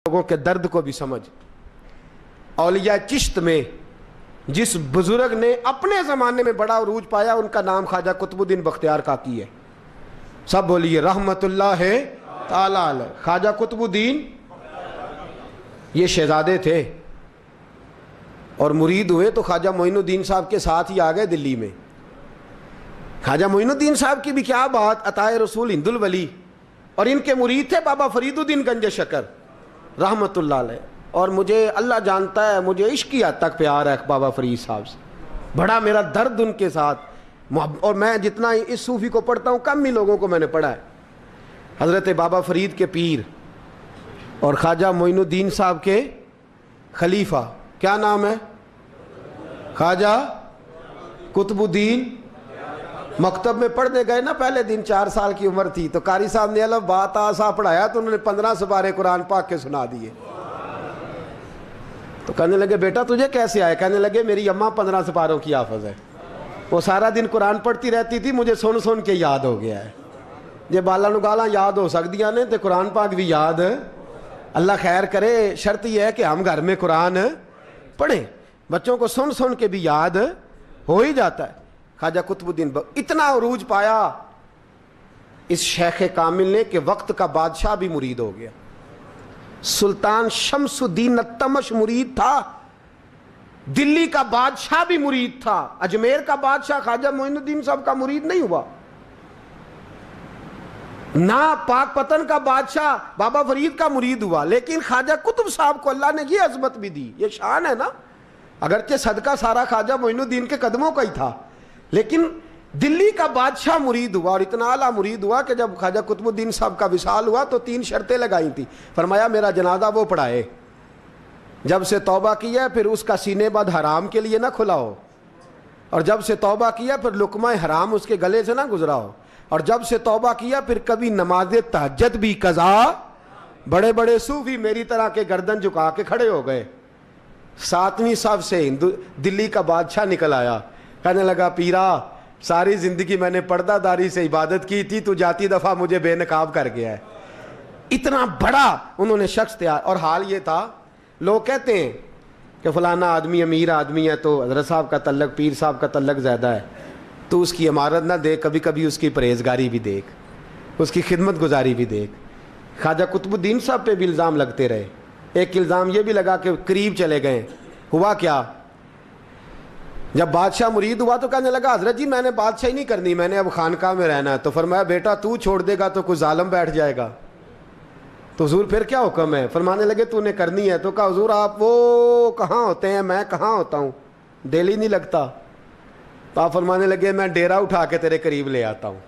لوگوں کے درد کو بھی سمجھ. اولیاء چشت میں جس بزرگ نے اپنے زمانے میں بڑا عروج پایا ان کا نام خواجہ قطب الدین بختیار کاکی ہے. سب بولیے رحمت اللہ تعالی علیہ. خواجہ قطب الدین یہ شہزادے تھے اور مرید ہوئے تو خواجہ معین الدین صاحب کے ساتھ ہی آ گئے دلی میں. خواجہ معین الدین صاحب کی بھی کیا بات، عطائے رسول ہند الولی، اور ان کے مرید تھے بابا فرید الدین گنج شکر رحمت اللہ علیہ. اور مجھے اللہ جانتا ہے مجھے عشق کی حد تک پیار ہے بابا فرید صاحب سے، بڑا میرا درد ان کے ساتھ. اور میں جتنا اس صوفی کو پڑھتا ہوں کم ہی لوگوں کو میں نے پڑھا ہے. حضرت بابا فرید کے پیر اور خواجہ معین الدین صاحب کے خلیفہ کیا نام ہے؟ خواجہ قطب الدین. مکتب میں پڑھنے گئے نا پہلے دن، 4 سال کی عمر تھی تو قاری صاحب نے الف با تا سا پڑھایا تو انہوں نے 15 سپارے قرآن پاک کے سنا دیے. تو کہنے لگے بیٹا تجھے کیسے آئے؟ کہنے لگے میری اماں 15 سپاروں کی حافظ ہے، وہ سارا دن قرآن پڑھتی رہتی تھی، مجھے سن سن کے یاد ہو گیا ہے. جے بالا نو گالاں یاد ہو سکدیاں نے تے قرآن پاک بھی یاد. اللہ خیر کرے، شرط یہ ہے کہ ہم گھر میں قرآن پڑھیں، بچوں کو سن سن کے بھی یاد ہو ہی جاتا ہے. خواجہ قطب الدین اتنا عروج پایا اس شیخ کامل نے کہ وقت کا بادشاہ بھی مرید ہو گیا. سلطان شمس الدین التمش مرید تھا، دلی کا بادشاہ بھی مرید تھا. اجمیر کا بادشاہ خواجہ معین الدین صاحب کا مرید نہیں ہوا، نہ پاک پتن کا بادشاہ بابا فرید کا مرید ہوا. لیکن خواجہ قطب صاحب کو اللہ نے یہ عظمت بھی دی، یہ شان ہے نا. اگرچہ صدقہ سارا خواجہ معین الدین کے قدموں کا ہی تھا، لیکن دلی کا بادشاہ مرید ہوا. اور اتنا اعلیٰ مرید ہوا کہ جب خواجہ قطب الدین صاحب کا وصال ہوا تو 3 شرطیں لگائی تھی. فرمایا میرا جنازہ وہ پڑھائے، جب سے توبہ کیا پھر اس کا سینے بد حرام کے لیے نہ کھلا ہو، اور جب سے توبہ کیا پھر لقمہ حرام اس کے گلے سے نہ گزرا ہو، اور جب سے توبہ کیا پھر کبھی نماز تہجد بھی قضا. بڑے بڑے صوفی میری طرح کے گردن جھکا کے کھڑے ہو گئے. 7ویں صف سے دلی کا بادشاہ نکل آیا، کہنے لگا پیرا ساری زندگی میں نے پردہ داری سے عبادت کی تھی، تو جاتی دفعہ مجھے بے نقاب کر گیا ہے. اتنا بڑا انہوں نے شخص تیار. اور حال یہ تھا، لوگ کہتے ہیں کہ فلانا آدمی امیر آدمی ہے تو حضرت صاحب کا تعلق پیر صاحب کا تعلق زیادہ ہے، تو اس کی عمارت نہ دیکھ، کبھی کبھی اس کی پرہیزگاری بھی دیکھ، اس کی خدمت گزاری بھی دیکھ. خواجہ قطب الدین صاحب پہ بھی الزام لگتے رہے. ایک الزام یہ بھی لگا کہ قریب چلے گئے. ہوا کیا، جب بادشاہ مرید ہوا تو کہنے لگا حضرت جی میں نے بادشاہی نہیں کرنی، میں نے اب خانقاہ میں رہنا ہے. تو فرمایا بیٹا تو چھوڑ دے گا تو کوئی ظالم بیٹھ جائے گا. تو حضور پھر کیا حکم ہے؟ فرمانے لگے تو نے کرنی ہے. تو کہا حضور آپ وہ کہاں ہوتے ہیں، میں کہاں ہوتا ہوں، دل ہی نہیں لگتا. تو آپ فرمانے لگے میں ڈیرا اٹھا کے تیرے قریب لے آتا ہوں.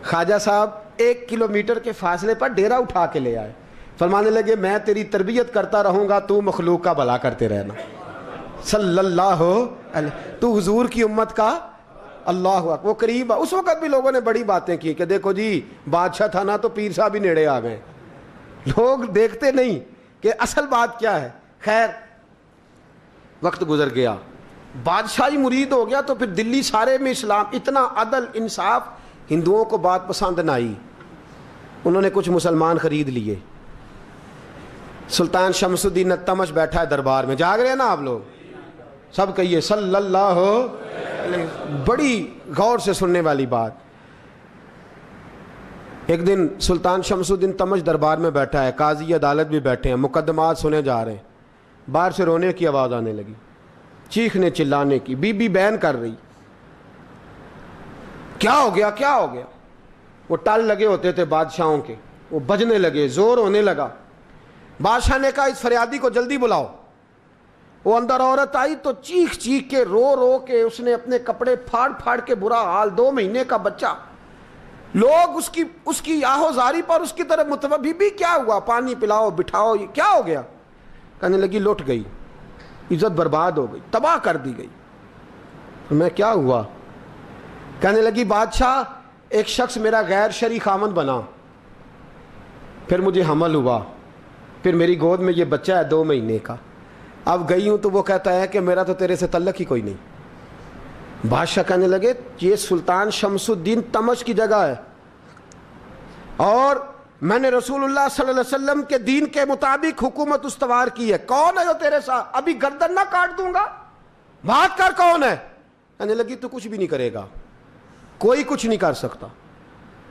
خواجہ صاحب 1 کلومیٹر کے فاصلے پر ڈیرا اٹھا کے لے آئے. فرمانے لگے میں تیری تربیت کرتا رہوں گا، تو مخلوق کا بھلا کرتے رہنا. صلی اللہ علیہ، تو حضور کی امت کا اللہ اکبر. وہ قریب. اس وقت بھی لوگوں نے بڑی باتیں کی کہ دیکھو جی بادشاہ تھا نا تو پیر صاحب بھی نیڑے آ گئے. لوگ دیکھتے نہیں کہ اصل بات کیا ہے. خیر وقت گزر گیا، بادشاہی مرید ہو گیا تو پھر دلی سارے میں اسلام، اتنا عدل انصاف. ہندوؤں کو بات پسند نہ آئی، انہوں نے کچھ مسلمان خرید لیے. سلطان شمس الدین التمش بیٹھا ہے دربار میں، جاگ رہے ہیں نا آپ لوگ سب، کہیے صلی اللہ علیہ. بڑی غور سے سننے والی بات. ایک دن سلطان شمس الدین تمش دربار میں بیٹھا ہے، قاضی عدالت بھی بیٹھے ہیں، مقدمات سنے جا رہے ہیں. باہر سے رونے کی آواز آنے لگی، چیخنے چلانے کی. بی بی بیان کر رہی کیا ہو گیا کیا ہو گیا. وہ ٹال لگے ہوتے تھے بادشاہوں کے، وہ بجنے لگے، زور ہونے لگا. بادشاہ نے کہا اس فریادی کو جلدی بلاؤ. وہ اندر عورت آئی تو چیخ چیخ کے رو رو کے اس نے اپنے کپڑے پھاڑ پھاڑ کے، برا حال، 2 مہینے کا بچہ. لوگ اس کی آہو زاری پر اس کی طرف متوجہ. بھی کیا ہوا، پانی پلاؤ بٹھاؤ، یہ کیا ہو گیا. کہنے لگی لٹ گئی، عزت برباد ہو گئی، تباہ کر دی گئی. میں کیا ہوا؟ کہنے لگی بادشاہ ایک شخص میرا غیر شرعی خامند بنا، پھر مجھے حمل ہوا، پھر میری گود میں یہ بچہ ہے 2 مہینے کا. اب گئی ہوں تو وہ کہتا ہے کہ میرا تو تیرے سے تعلق ہی کوئی نہیں. بادشاہ کہنے لگے یہ سلطان شمس الدین تمش کی جگہ ہے اور میں نے رسول اللہ صلی اللہ علیہ وسلم کے دین کے مطابق حکومت استوار کی ہے، کون ہے جو تیرے ساتھ؟ ابھی گردن نہ کاٹ دوں گا، بات کر کون ہے؟ کہنے لگی تو کچھ بھی نہیں کرے گا، کوئی کچھ نہیں کر سکتا۔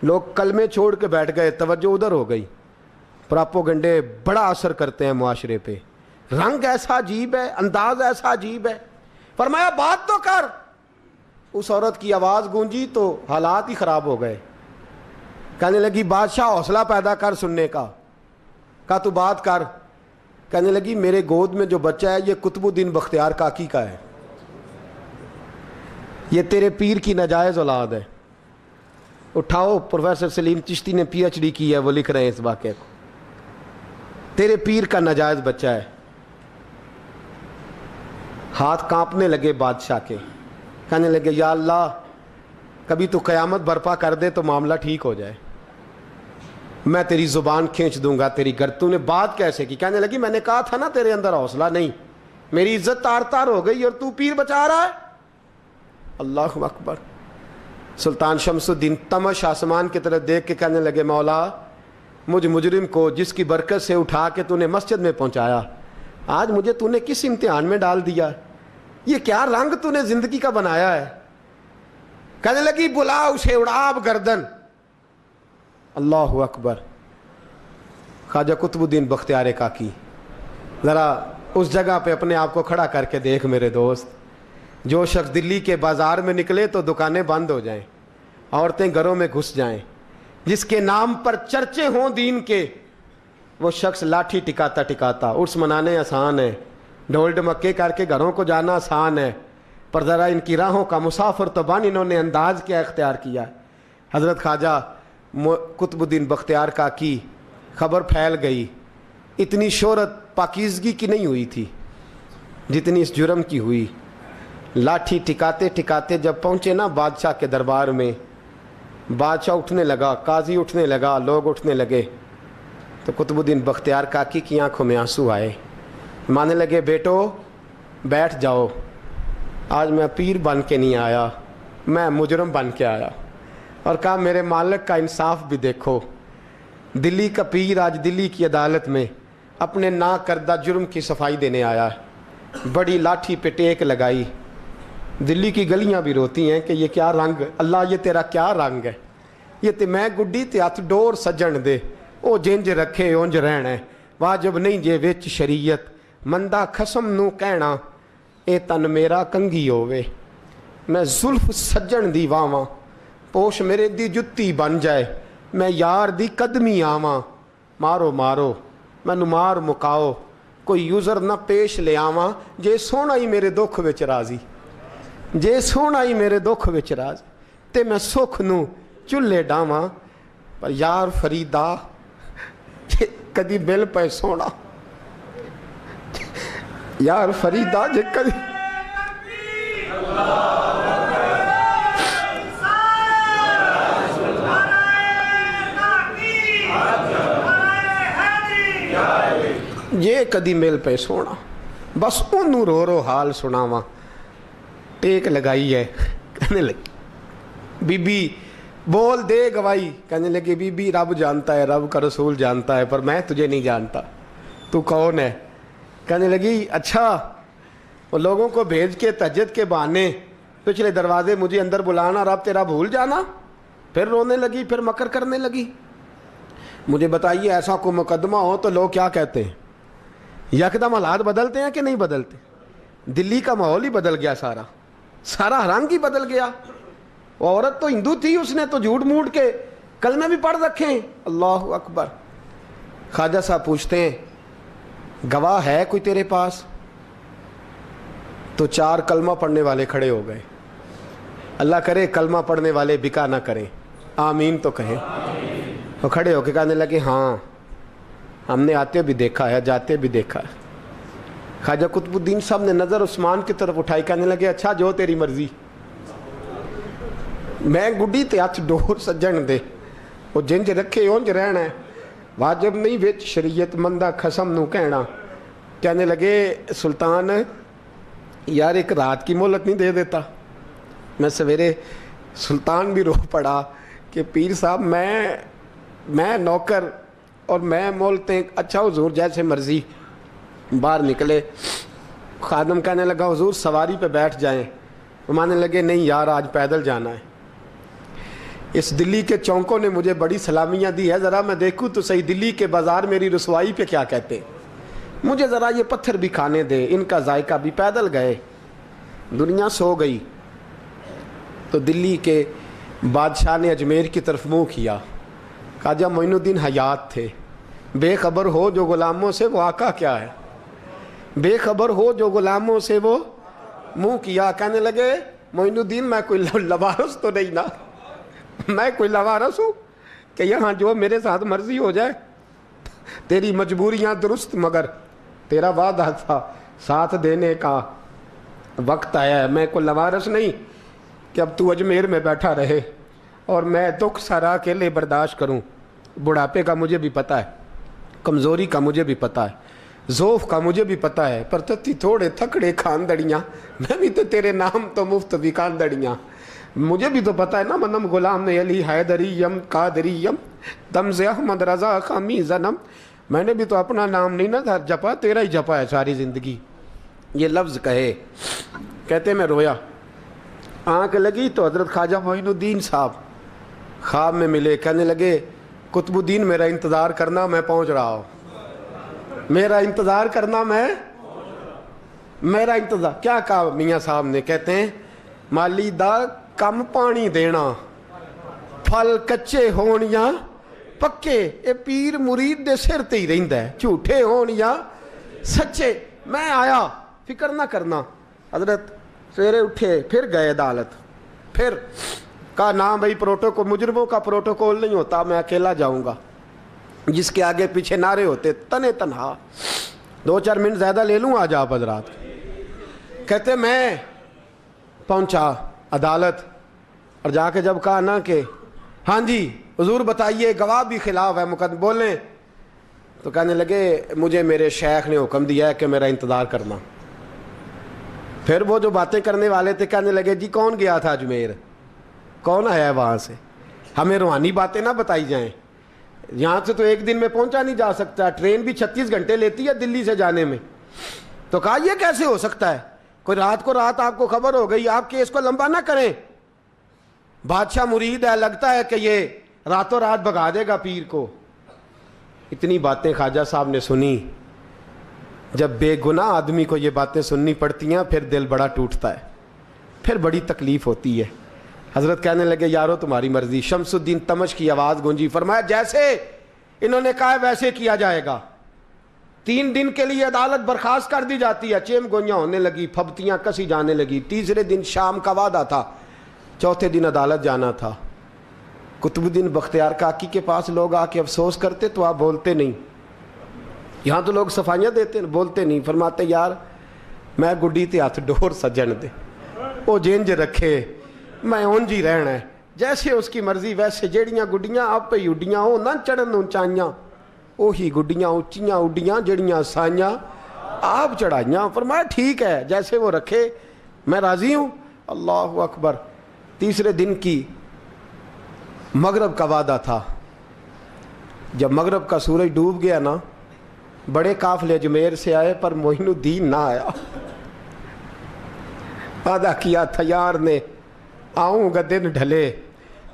لوگ کلمے چھوڑ کے بیٹھ گئے، توجہ ادھر ہو گئی۔ پراپوگنڈے بڑا اثر کرتے ہیں معاشرے پہ، رنگ ایسا عجیب ہے، انداز ایسا عجیب ہے۔ فرمایا بات تو کر۔ اس عورت کی آواز گونجی تو حالات ہی خراب ہو گئے۔ کہنے لگی بادشاہ حوصلہ پیدا کر سننے کا۔ کہا تو بات کر۔ کہنے لگی میرے گود میں جو بچہ ہے یہ قطب الدین بختیار کاکی کا ہے، یہ تیرے پیر کی ناجائز اولاد ہے۔ اٹھاؤ، پروفیسر سلیم چشتی نے پی ایچ ڈی کی ہے، وہ لکھ رہے ہیں اس واقعے کو، تیرے پیر کا ناجائز بچہ ہے۔ ہاتھ کانپنے لگے بادشاہ کے، کہنے لگے یا اللہ کبھی تو قیامت برپا کر دے تو معاملہ ٹھیک ہو جائے، میں تیری زبان کھینچ دوں گا تیری گر۔ تو نے بات کیسے کی؟ کہنے لگی میں نے کہا تھا نا تیرے اندر حوصلہ نہیں، میری عزت تار تار ہو گئی اور تو پیر بچا رہا ہے۔ اللہ اکبر۔ سلطان شمس الدین تمش آسمان کی طرف دیکھ کے کہنے لگے مولا مجھ مجرم کو جس کی برکت سے اٹھا کے تو نے مسجد میں پہنچایا، آج مجھے تو نے کس امتحان میں ڈال دیا؟ یہ کیا رنگ تو نے زندگی کا بنایا ہے؟ کہنے لگی بلا اسے، اڑاب گردن۔ اللہ اکبر۔ خواجہ قطب الدین بختیار کاکی، ذرا اس جگہ پہ اپنے آپ کو کھڑا کر کے دیکھ میرے دوست۔ جو شخص دلی کے بازار میں نکلے تو دکانیں بند ہو جائیں، عورتیں گھروں میں گھس جائیں، جس کے نام پر چرچے ہوں دین کے، وہ شخص لاٹھی ٹکاتا ٹکاتا، عرس منانے آسان ہے، ڈھول ڈمکے کر کے گھروں کو جانا آسان ہے، پر ذرا ان کی راہوں کا مسافر تو بن انہوں نے انداز کیا اختیار کیا ہے۔ حضرت خواجہ قطب الدین بختیار کاکی، خبر پھیل گئی۔ اتنی شہرت پاکیزگی کی نہیں ہوئی تھی جتنی اس جرم کی ہوئی۔ لاٹھی ٹکاتے ٹکاتے جب پہنچے نا بادشاہ کے دربار میں، بادشاہ اٹھنے لگا، قاضی اٹھنے لگا، لوگ اٹھنے لگے، تو قطب الدین بختیار کاکی کی آنکھوں میں آنسو آئے۔ مانے لگے بیٹو بیٹھ جاؤ، آج میں پیر بن کے نہیں آیا، میں مجرم بن کے آیا۔ اور کہا میرے مالک کا انصاف بھی دیکھو، دلی کا پیر آج دلی کی عدالت میں اپنے نا کردہ جرم کی صفائی دینے آیا ہے۔ بڑی لاٹھی پہ ٹیک لگائی، دلی کی گلیاں بھی روتی ہیں کہ یہ کیا رنگ، اللہ یہ تیرا کیا رنگ ہے، یہ تے میں گڈی تے ہاتھ ڈور سجن دے، او جنج رکھے اونج رہنا ہے، واجب نہیں جے وچ شریعت، مندہ خسم نو کہنا اے تن میرا کنگھی ہووے، میں زلف سجن دی واواں، پوش میرے دی جتی بن جائے، میں یار دی قدمی آواں، مارو مارو مینوں مار مکاؤ، کوئی یوزر نہ پیش لے آواں، جے سونا ہی میرے دکھ وچ راضی، جے سونا ہی میرے دکھ وچ راضی، تے میں سکھ نو چلے ڈاواں، پر یار فریدا جے کدی مل پے سونا، یار فریدا جے کدی یہ کدی مل پہ سونا، بس انہوں رو رو حال سناواں۔ ٹیک لگائی ہے، کہنے لگی بی بی بول دے گواہی، کہنے لگی بی بی رب جانتا ہے، رب کا رسول جانتا ہے، پر میں تجھے نہیں جانتا، تو کون ہے؟ کہنے لگی اچھا وہ لوگوں کو بھیج کے تہجد کے بہانے پچھلے دروازے مجھے اندر بلانا، رب تیرا بھول جانا۔ پھر رونے لگی، پھر مکر کرنے لگی۔ مجھے بتائیے ایسا کوئی مقدمہ ہو تو لوگ کیا کہتے ہیں؟ یکدم حالات بدلتے ہیں کہ نہیں بدلتے؟ دلی کا ماحول ہی بدل گیا، سارا رنگ ہی بدل گیا۔ وہ عورت تو ہندو تھی، اس نے تو جھوٹ موٹ کے کلمے بھی پڑھ رکھے ہیں۔ اللہ اکبر۔ خواجہ صاحب پوچھتے ہیں گواہ ہے کوئی تیرے پاس؟ تو 4 کلمہ پڑھنے والے کھڑے ہو گئے۔ اللہ کرے کلمہ پڑھنے والے بکا نہ کریں، آمین تو کہیں۔ وہ کھڑے ہو کے کہنے لگے ہاں ہم نے آتے بھی دیکھا ہے، جاتے بھی دیکھا ہے۔ خواجہ قطب الدین صاحب نے نظر عثمان کی طرف اٹھائی، کہنے لگے اچھا جو تیری مرضی، میں گڈی تے ہاتھ ڈور سجن دے، وہ جنج رکھے اونج رہنا ہے، واجب نہیں وچ شریعت، مندہ خسم نو کہنا۔ کہنے لگے سلطان یار ایک رات کی مہلت نہیں دے دیتا؟ میں سویرے سلطان بھی رو پڑا کہ پیر صاحب میں نوکر اور میں بولتے ہیں اچھا حضور جیسے مرضی. باہر نکلے, خادم کہنے لگا حضور سواری پہ بیٹھ جائیں. مانے لگے نہیں یار آج پیدل جانا ہے. اس دلی کے چونکوں نے مجھے بڑی سلامیاں دی ہے, ذرا میں دیکھوں تو صحیح دلی کے بازار میری رسوائی پہ کیا کہتے ہیں. مجھے ذرا یہ پتھر بھی کھانے دے, ان کا ذائقہ بھی. پیدل گئے, دنیا سو گئی تو دلی کے بادشاہ نے اجمیر کی طرف منہ کیا. خواجہ معین الدین حیات تھے. بے خبر ہو جو غلاموں سے وہ آقا کیا ہے, بے خبر ہو جو غلاموں سے وہ منہ کیا. کہنے لگے معین الدین میں کوئی لوارس تو نہیں نا, میں کوئی لوارس ہوں کہ یہاں جو میرے ساتھ مرضی ہو جائے. تیری مجبوریاں درست مگر تیرا وعدہ تھا ساتھ دینے کا وقت آیا ہے. میں کوئی لوارس نہیں کہ اب تو اجمیر میں بیٹھا رہے اور میں دکھ سارا اکیلے برداشت کروں. بڑھاپے کا مجھے بھی پتہ ہے, کمزوری کا مجھے بھی پتہ ہے, ذوف کا مجھے بھی پتہ ہے, پر تتی تھوڑے تھکڑے کھاندڑیاں, میں بھی تو تیرے نام تو مفت بھی کھاندڑیاں. مجھے بھی تو پتہ ہے نا منم غلام نے علی حیدریم قادریم دمز احمد رضا خامی زنم. میں نے بھی تو اپنا نام نہیں نا جپا, تیرا ہی جپا ہے ساری زندگی. یہ لفظ کہے, کہتے میں رویا. آنکھ لگی تو حضرت خواجہ معین الدین صاحب خواب میں ملے. کہنے لگے قطب الدین میرا انتظار کرنا, میں پہنچ رہا ہوں. میرا انتظار کرنا, میرا انتظار. کیا کہا میاں صاحب نے؟ کہتے ہیں مالی دا کم پانی دینا, پھل کچے ہون یا پکے, اے پیر مرید دے سر تے ہی رہندا ہے, جھوٹے ہون یا سچے. میں آیا, فکر نہ کرنا. حضرت سویرے اٹھے, پھر گئے عدالت. پھر کہا نہ بھائی پروٹوکول, مجرموں کا پروٹوکول نہیں ہوتا, میں اکیلا جاؤں گا. جس کے آگے پیچھے نعرے ہوتے تنے تنہا. 2-4 منٹ زیادہ لے لوں آج آپ حضرات. کہتے میں پہنچا عدالت اور جا کے جب کہا نا کہ ہاں جی حضور بتائیے, گواہ بھی خلاف ہے, مقدم بولیں, تو کہنے لگے مجھے میرے شیخ نے حکم دیا ہے کہ میرا انتظار کرنا. پھر وہ جو باتیں کرنے والے تھے کہنے لگے جی کون گیا تھا اجمیر, کون آیا ہے وہاں سے, ہمیں روحانی باتیں نہ بتائی جائیں. یہاں سے تو ایک دن میں پہنچا نہیں جا سکتا, ٹرین بھی 36 گھنٹے لیتی ہے دلی سے جانے میں. تو کہا یہ کیسے ہو سکتا ہے, کوئی رات کو رات آپ کو خبر ہو گئی, آپ کیس کو لمبا نہ کریں. بادشاہ مرید ہے, لگتا ہے کہ یہ راتوں رات بھگا دے گا پیر کو. اتنی باتیں خواجہ صاحب نے سنی. جب بے گناہ آدمی کو یہ باتیں سننی پڑتی ہیں پھر دل بڑا ٹوٹتا ہے, پھر بڑی تکلیف ہوتی ہے. حضرت کہنے لگے یارو تمہاری مرضی. شمس الدین تمش کی آواز گونجی. فرمایا جیسے انہوں نے کہا ویسے کیا جائے گا. 3 دن کے لیے عدالت برخاست کر دی جاتی ہے. چیم گوئیاں ہونے لگی, پھبتیاں کسی جانے لگی. تیسرے دن شام کا وعدہ تھا, چوتھے دن عدالت جانا تھا. قطب الدین بختیار کاکی کے پاس لوگ آ کے افسوس کرتے تو آپ بولتے نہیں. یہاں تو لوگ صفائیاں دیتے ہیں, بولتے نہیں. فرماتے یار میں گڈی تے ہاتھ ڈور سجن دے, وہ جینج رکھے, میں اونج ہی رہنا ہے, جیسے اس کی مرضی ویسے. جیڑیاں گڈیاں آپ پہ اڈیاں ہو نہ چڑھن اونچائیاں, وہی گڈیاں اونچیاں اڈیاں جیڑیاں سائیاں آپ چڑھائیاں. فرمایا ٹھیک ہے جیسے وہ رکھے, میں راضی ہوں. اللہ اکبر. تیسرے دن کی مغرب کا وعدہ تھا. جب مغرب کا سورج ڈوب گیا نا, بڑے قافلے اجمیر سے آئے پر معین الدین نہ آیا. وعدہ کیا تھا یار نے, آؤں گا دن ڈھلے.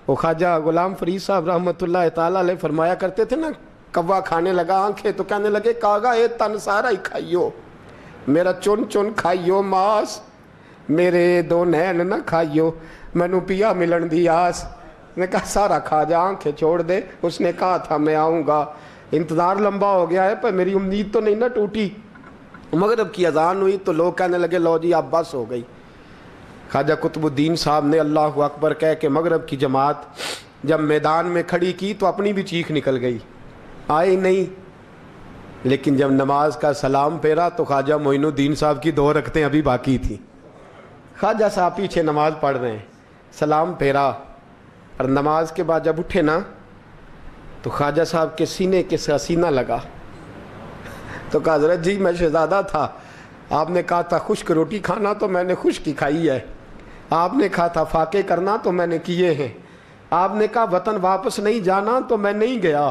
وہ خواجہ غلام فرید صاحب رحمۃ اللہ تعالیٰ علیہ فرمایا کرتے تھے نا, کوا کھانے لگا آنکھیں تو کہنے لگے کاغا اے تن سارا ہی کھائیو, میرا چن چن کھائیو ماس, میرے 2 نین نہ کھائیو, مینو پیا ملن دی آس. نے کہا سارا کھا جا, آنکھیں چھوڑ دے. اس نے کہا تھا میں آؤں گا, انتظار لمبا ہو گیا ہے پر میری امید تو نہیں نہ ٹوٹی. مغرب کی اذان ہوئی تو لوگ کہنے لگے لو جی اب بس ہو گئی. خواجہ قطب الدین صاحب نے اللہ اکبر کہہ کے مغرب کی جماعت جب میدان میں کھڑی کی تو اپنی بھی چیخ نکل گئی, آئی نہیں. لیکن جب نماز کا سلام پھیرا تو خواجہ معین الدین صاحب کی 2 رکعتیں ابھی باقی تھیں. خواجہ صاحب پیچھے نماز پڑھ رہے ہیں, سلام پھیرا اور نماز کے بعد جب اٹھے نا تو خواجہ صاحب کے سینے کے سینہ لگا. تو کہا حضرت جی میں شہزادہ تھا, آپ نے کہا تھا خشک روٹی کھانا تو میں نے خشک کی کھائی ہے, آپ نے کہا تھا فاقے کرنا تو میں نے کیے ہیں, آپ نے کہا وطن واپس نہیں جانا تو میں نہیں گیا,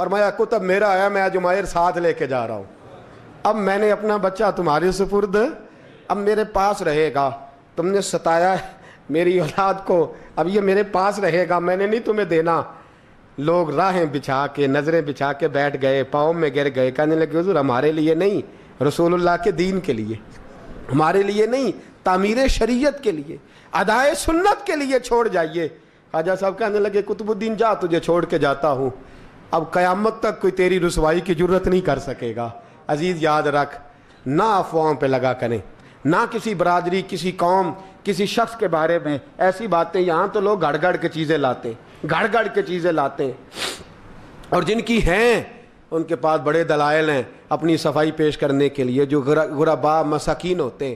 فرمایا کتب میرا ہے، میں جمائر ساتھ لے کے جا رہا ہوں، اب میں نے اپنا بچہ تمہارے سپرد، اب میرے پاس رہے گا، تم نے ستایا ہے میری اولاد کو، اب یہ میرے پاس رہے گا، میں نے نہیں تمہیں دینا۔ لوگ راہیں بچھا کے، نظریں بچھا کے بیٹھ گئے، پاؤں میں گر گئے، کہنے لگے حضور ہمارے لیے نہیں، رسول اللہ کے دین کے لیے، ہمارے لیے نہیں، تعمیر شریعت کے لیے، ادائے سنت کے لیے چھوڑ جائیے۔ خواجہ صاحب کہنے لگے قطب الدین جا، تجھے چھوڑ کے جاتا ہوں، اب قیامت تک کوئی تیری رسوائی کی جرت نہیں کر سکے گا۔ عزیز یاد رکھ، نہ افواہوں پہ لگا کریں، نہ کسی برادری، کسی قوم، کسی شخص کے بارے میں ایسی باتیں، یہاں تو لوگ گھڑ گھڑ کے چیزیں لاتے ہیں، گھڑ گھڑ کے چیزیں لاتے ہیں، اور جن کی ہیں ان کے پاس بڑے دلائل ہیں اپنی صفائی پیش کرنے کے لیے، جو غربا مساکین ہوتے ہیں